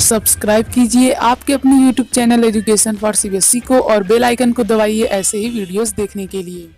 Subscribe कीजिए आपके अपने YouTube channel education for CBSE को और बेल आइकन को दबाइए ऐसे ही वीडियोस देखने के लिए।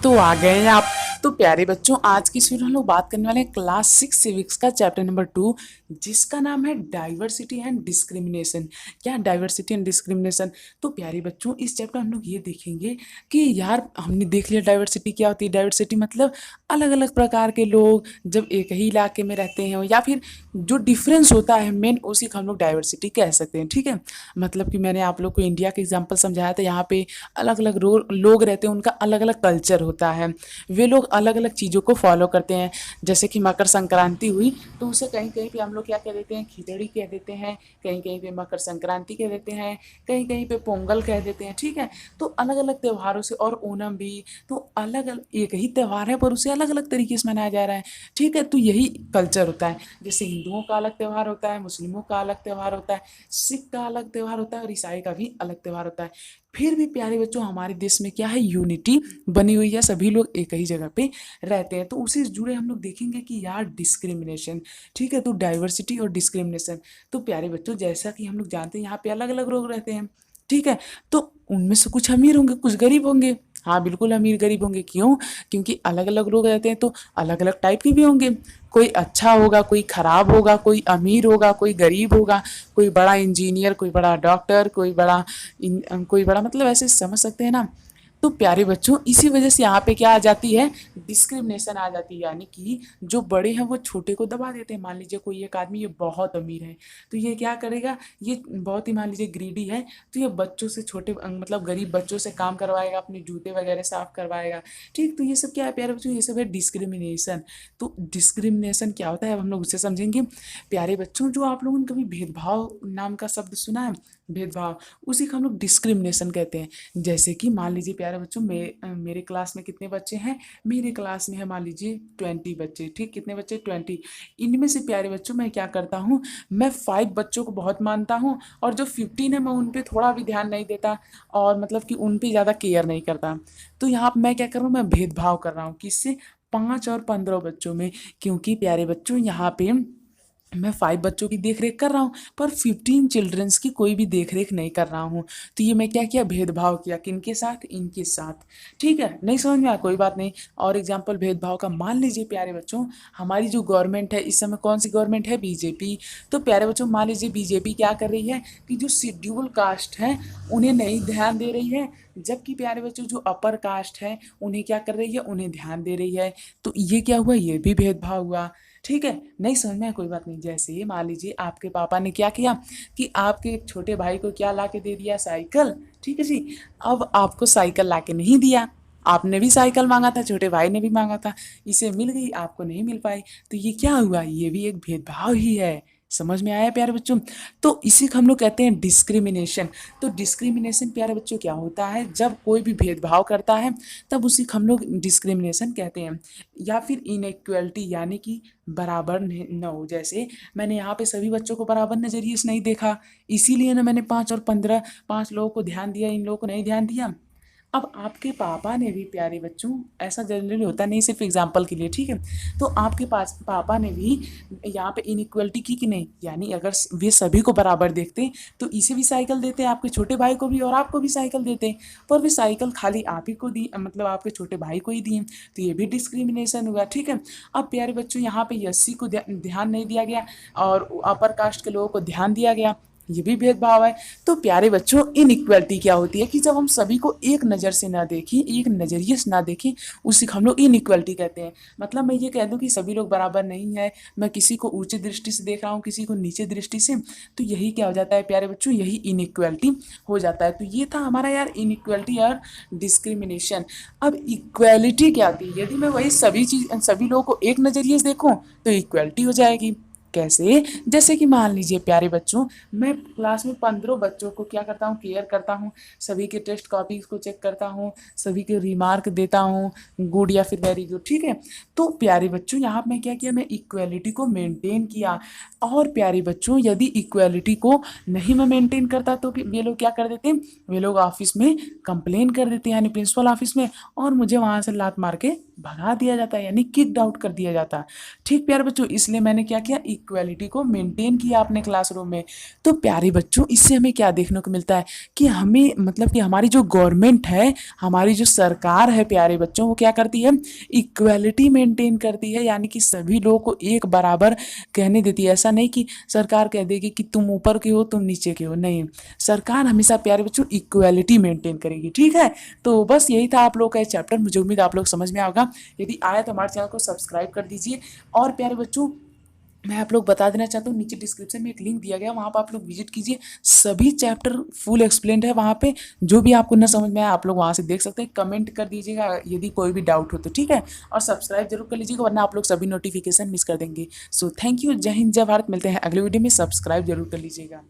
तो आ गए हैं आप। तो प्यारे बच्चों, आज की वीडियो हम लोग बात करने वाले हैं क्लास 6 सिविक्स का चैप्टर नंबर 2, जिसका नाम है डाइवर्सिटी एंड डिस्क्रिमिनेशन। क्या डाइवर्सिटी एंड डिस्क्रिमिनेशन? तो प्यारे बच्चों, इस चैप्टर हम लोग ये देखेंगे कि यार हमने देख लिया डाइवर्सिटी क्या होती है। डाइवर्सिटी मतलब अलग अलग प्रकार के लोग जब एक ही इलाके में रहते हैं, या फिर जो डिफरेंस होता है मेन, उसी को हम लोग डाइवर्सिटी कह सकते हैं। ठीक है, मतलब कि मैंने आप लोग को इंडिया का एग्जाम्पल समझाया था। यहाँ पे अलग अलग लोग रहते हैं, उनका अलग अलग कल्चर होता है, वे लोग अलग अलग चीज़ों को फॉलो करते हैं। जैसे कि मकर संक्रांति हुई तो उसे कहीं कहीं पे हम लोग क्या कह देते हैं, खिचड़ी कह देते हैं, कहीं कहीं पे मकर संक्रांति कह देते हैं, कहीं कहीं पे पोंगल कह देते हैं। ठीक है, तो अलग अलग त्योहारों से, और ओणम भी, तो अलग अलग एक ही त्यौहार है पर उसे अलग अलग तरीके से मनाया जा रहा है। ठीक है, तो यही कल्चर होता है। जैसे हिंदुओं का अलग त्यौहार होता है, मुस्लिमों का अलग त्यौहार होता है, सिख का अलग त्यौहार होता है और ईसाई का भी अलग त्यौहार होता है। फिर भी प्यारे बच्चों, हमारे देश में क्या है, यूनिटी बनी हुई है, सभी लोग एक ही जगह पे रहते हैं। तो उसी से जुड़े हम लोग देखेंगे कि यार डिस्क्रिमिनेशन। ठीक है, तो डाइवर्सिटी और डिस्क्रिमिनेशन। तो प्यारे बच्चों, जैसा कि हम लोग जानते हैं यहाँ पे अलग अलग लोग रहते हैं। ठीक है, तो उनमें से कुछ अमीर होंगे, कुछ गरीब होंगे। हाँ बिल्कुल, अमीर गरीब होंगे। क्यों? क्योंकि अलग अलग लोग रहते हैं तो अलग अलग टाइप के भी होंगे। कोई अच्छा होगा, कोई खराब होगा, कोई अमीर होगा, कोई गरीब होगा, कोई बड़ा इंजीनियर, कोई बड़ा डॉक्टर, कोई बड़ा मतलब ऐसे समझ सकते हैं ना। तो प्यारे बच्चों, इसी वजह से यहाँ पे क्या आ जाती है, डिस्क्रिमिनेशन आ जाती है। यानी कि जो बड़े हैं वो छोटे को दबा देते हैं। मान लीजिए कोई एक आदमी ये बहुत अमीर है, तो ये क्या करेगा, ये बहुत ही मान लीजिए ग्रीडी है, तो ये बच्चों से छोटे मतलब गरीब बच्चों से काम करवाएगा, अपने जूते वगैरह साफ करवाएगा। ठीक, तो ये सब क्या है प्यारे बच्चों, ये सब है डिस्क्रिमिनेशन। तो डिस्क्रिमिनेशन क्या होता है, अब हम लोग उसे समझेंगे। प्यारे बच्चों, जो आप लोगों ने कभी भेदभाव नाम का शब्द सुना है, भेदभाव, उसी को हम लोग डिस्क्रिमिनेशन कहते हैं। जैसे कि मान लीजिए प्यारे बच्चों, मेरे क्लास में कितने बच्चे हैं, मेरे क्लास में है मान लीजिए 20 बच्चे। ठीक, कितने बच्चे, 20। इनमें से प्यारे बच्चों मैं क्या करता हूँ, मैं 5 बच्चों को बहुत मानता हूँ, और जो 15 है मैं उन पर थोड़ा भी ध्यान नहीं देता, और मतलब कि उन पर ज़्यादा केयर नहीं करता। तो यहाँ पर मैं क्या कर रहा हूँ, मैं भेदभाव कर रहा हूँ। किससे? 5 और 15 बच्चों में। क्योंकि प्यारे बच्चों, यहाँ पे मैं 5 बच्चों की देख रेख कर रहा हूँ, पर 15 चिल्ड्रंस की कोई भी देख रेख नहीं कर रहा हूँ। तो ये मैं क्या किया, भेदभाव किया। किनके साथ? इनके साथ। ठीक है, नहीं समझ में आया, कोई बात नहीं। और एग्जाम्पल भेदभाव का, मान लीजिए प्यारे बच्चों, हमारी जो गवर्नमेंट है इस समय, कौन सी गवर्नमेंट है, बीजेपी। तो प्यारे बच्चों, मान लीजिए बीजेपी क्या कर रही है कि जो शेड्यूल कास्ट है उन्हें नहीं ध्यान दे रही है, जबकि प्यारे बच्चों जो अपर कास्ट है उन्हें क्या कर रही है, उन्हें ध्यान दे रही है। तो ये क्या हुआ, ये भी भेदभाव हुआ। ठीक है, नहीं समझ में आया, कोई बात नहीं। जैसे ये मान लीजिए आपके पापा ने क्या किया कि आपके एक छोटे भाई को क्या ला के दे दिया, साइकिल। ठीक है जी, अब आपको साइकिल ला के नहीं दिया, आपने भी साइकिल मांगा था, छोटे भाई ने भी मांगा था, इसे मिल गई, आपको नहीं मिल पाई। तो ये क्या हुआ, ये भी एक भेदभाव ही है। समझ में आया प्यारे बच्चों? तो इसी को हम लोग कहते हैं डिस्क्रिमिनेशन। तो डिस्क्रिमिनेशन प्यारे बच्चों क्या होता है, जब कोई भी भेदभाव करता है तब उसी को हम लोग डिस्क्रिमिनेशन कहते हैं। या फिर इनइक्वलिटी, यानी कि बराबर न हो। जैसे मैंने यहाँ पे सभी बच्चों को बराबर नज़रिए से नहीं देखा, इसीलिए ना मैंने 5 और 15, 5 लोगों को ध्यान दिया, इन लोगों को नहीं ध्यान दिया। अब आपके पापा ने भी प्यारे बच्चों, ऐसा जनरली होता नहीं, सिर्फ एग्जाम्पल के लिए। ठीक है, तो आपके पास पापा ने भी यहाँ पे इनइक्वलिटी की कि नहीं, यानी अगर वे सभी को बराबर देखते तो इसे भी साइकिल देते, आपके छोटे भाई को भी और आपको भी साइकिल देते, पर वे साइकिल खाली आप ही को दी, मतलब आपके छोटे भाई को ही दिए। तो ये भी डिस्क्रिमिनेशन हुआ। ठीक है, अब प्यारे बच्चों, यहाँ पे एससी को ध्यान नहीं दिया गया और अपर कास्ट के लोगों को ध्यान दिया गया, ये भी भेदभाव है। तो प्यारे बच्चों, इनइक्वलिटी क्या होती है कि जब हम सभी को एक नज़र से ना देखें, एक नज़रिए से ना देखें, उसी को हम लोग इनइक्वलिटी कहते हैं। मतलब मैं ये कह दूं कि सभी लोग बराबर नहीं है, मैं किसी को ऊंची दृष्टि से देख रहा हूँ, किसी को नीचे दृष्टि से, तो यही क्या हो जाता है प्यारे बच्चों, यही इनइक्वलिटी हो जाता है। तो ये था हमारा यार इनइक्वलिटी और डिस्क्रिमिनेशन। अब इक्वलिटी क्या थी, यदि मैं वही सभी लोगों को एक नज़रिए से देखूँ तो इक्वलिटी हो जाएगी। कैसे? जैसे कि मान लीजिए प्यारे बच्चों, मैं क्लास में 15 बच्चों को क्या करता हूँ, केयर करता हूँ, सभी के टेस्ट कॉपीज को चेक करता हूँ, सभी के रिमार्क देता हूँ, गुड या फिर वेरी गुड। ठीक है, तो प्यारे बच्चों यहाँ मैं क्या किया, मैं इक्वलिटी को मेंटेन किया। और प्यारे बच्चों, यदि इक्वलिटी को नहीं मैं मेंटेन करता तो ये लोग क्या कर देते हैं, वे लोग ऑफिस में कंप्लेन कर देते हैं, यानी प्रिंसिपल ऑफिस में, और मुझे वहाँ से लात मार के भगा दिया जाता है, यानी किक आउट कर दिया जाता है। ठीक प्यारे बच्चों, इसलिए मैंने क्या किया, इक्वालिटी को मेंटेन किया अपने क्लासरूम में। तो प्यारे बच्चों, इससे हमें क्या देखने को मिलता है कि हमें मतलब कि हमारी जो गवर्नमेंट है, हमारी जो सरकार है प्यारे बच्चों, वो क्या करती है, इक्वालिटी मेंटेन करती है, यानी कि सभी लोगों को एक बराबर कहने देती है। ऐसा नहीं कि सरकार कह देगी कि तुम ऊपर के हो तुम नीचे के हो, नहीं, सरकार हमेशा प्यारे बच्चों इक्वालिटी मेंटेन करेगी। ठीक है, तो बस यही था आप लोग का चैप्टर। मुझे उम्मीद आप लोग समझ में आएगा। यदि आया तो हमारे चैनल को सब्सक्राइब कर दीजिए। और प्यारे बच्चों, मैं आप लोग बता देना चाहता हूँ, नीचे डिस्क्रिप्शन में एक लिंक दिया गया, वहाँ पर आप लोग विजिट कीजिए। सभी चैप्टर फुल एक्सप्लेन्ड है वहाँ पे। जो भी आपको न समझ में आया आप लोग वहाँ से देख सकते हैं। कमेंट कर दीजिएगा यदि कोई भी डाउट हो तो, ठीक है। और सब्सक्राइब जरूर कर लीजिएगा, वरना आप लोग सभी नोटिफिकेशन मिस कर देंगे। सो थैंक यू, जय हिंद जय भारत। मिलते हैं अगले वीडियो में। सब्सक्राइब जरूर कर लीजिएगा।